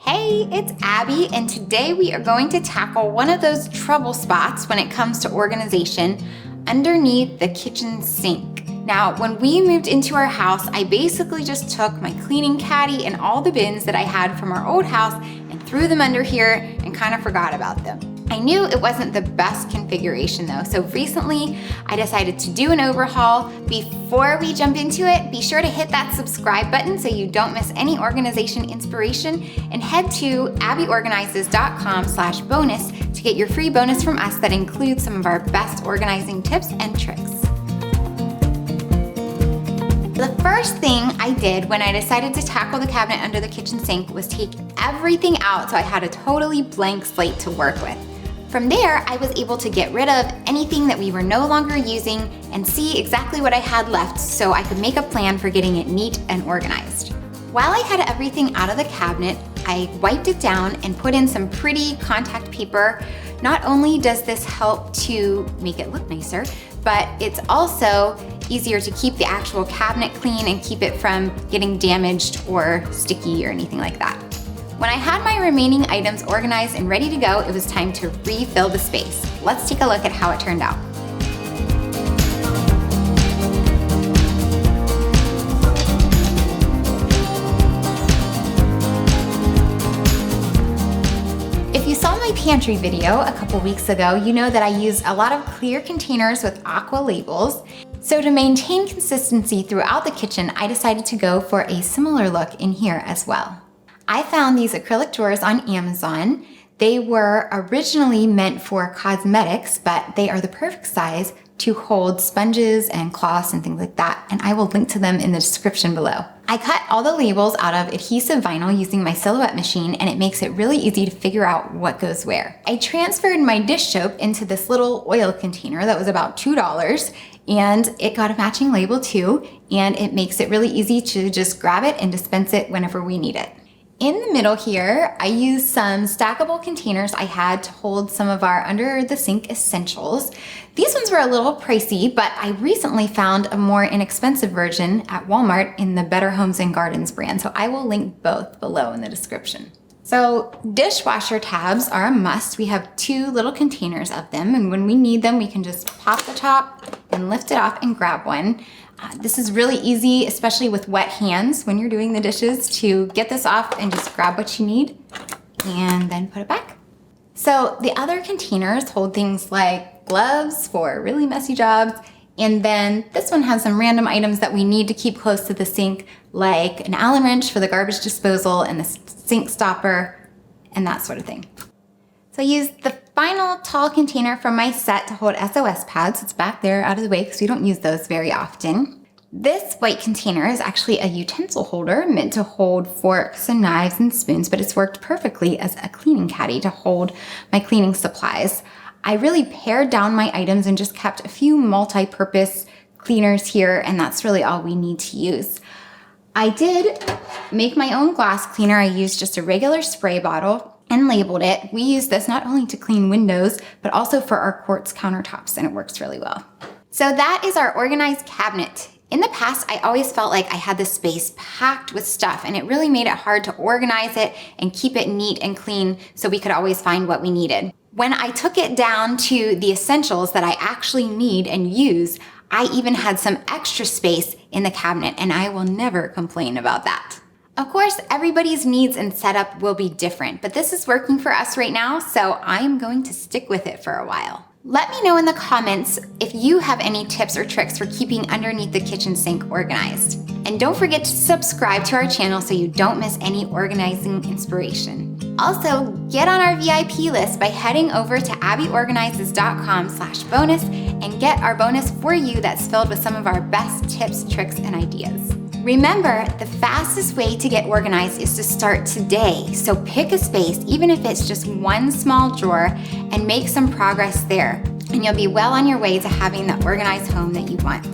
Hey, it's Abby, and today we are going to tackle one of those trouble spots when it comes to organization underneath the kitchen sink. Now, when we moved into our house, I basically just took my cleaning caddy and all the bins that I had from our old house and threw them under here and kind of forgot about them. I knew it wasn't the best configuration though, so recently I decided to do an overhaul. Before we jump into it, be sure to hit that subscribe button so you don't miss any organization inspiration, and head to abbyorganizes.com/bonus to get your free bonus from us that includes some of our best organizing tips and tricks. The first thing I did when I decided to tackle the cabinet under the kitchen sink was take everything out so I had a totally blank slate to work with. From there, I was able to get rid of anything that we were no longer using and see exactly what I had left so I could make a plan for getting it neat and organized. While I had everything out of the cabinet, I wiped it down and put in some pretty contact paper. Not only does this help to make it look nicer, but it's also easier to keep the actual cabinet clean and keep it from getting damaged or sticky or anything like that. When I had my remaining items organized and ready to go, it was time to refill the space. Let's take a look at how it turned out. If you saw my pantry video a couple weeks ago, you know that I use a lot of clear containers with aqua labels. So to maintain consistency throughout the kitchen, I decided to go for a similar look in here as well. I found these acrylic drawers on Amazon. They were originally meant for cosmetics, but they are the perfect size to hold sponges and cloths and things like that, and I will link to them in the description below. I cut all the labels out of adhesive vinyl using my silhouette machine, and it makes it really easy to figure out what goes where. I transferred my dish soap into this little oil container that was about $2, and it got a matching label too, and it makes it really easy to just grab it and dispense it whenever we need it. In the middle here, I used some stackable containers I had to hold some of our under the sink essentials. These ones were a little pricey, but I recently found a more inexpensive version at Walmart in the Better Homes and Gardens brand, so I will link both below in the description. So dishwasher tabs are a must. We have 2 little containers of them, and when we need them, we can just pop the top and lift it off and grab one. This is really easy, especially with wet hands when you're doing the dishes, to get this off and just grab what you need and then put it back. So the other containers hold things like gloves for really messy jobs, and then this one has some random items that we need to keep close to the sink, like an Allen wrench for the garbage disposal and the sink stopper and that sort of thing. So I used the final tall container from my set to hold SOS pads. It's back there out of the way because we don't use those very often. This white container is actually a utensil holder meant to hold forks and knives and spoons, but it's worked perfectly as a cleaning caddy to hold my cleaning supplies. I really pared down my items and just kept a few multi-purpose cleaners here, and that's really all we need to use. I did make my own glass cleaner. I used just a regular spray bottle and labeled it. We use this not only to clean windows, but also for our quartz countertops, and it works really well. So that is our organized cabinet. In the past, I always felt like I had this space packed with stuff, and it really made it hard to organize it and keep it neat and clean so we could always find what we needed. When I took it down to the essentials that I actually need and use, I even had some extra space in the cabinet, and I will never complain about that. Of course, everybody's needs and setup will be different, but this is working for us right now, so I'm going to stick with it for a while. Let me know in the comments if you have any tips or tricks for keeping underneath the kitchen sink organized. And don't forget to subscribe to our channel so you don't miss any organizing inspiration. Also, get on our VIP list by heading over to abbyorganizes.com/bonus and get our bonus for you that's filled with some of our best tips, tricks, and ideas. Remember, the fastest way to get organized is to start today. So pick a space, even if it's just one small drawer, and make some progress there. And you'll be well on your way to having the organized home that you want.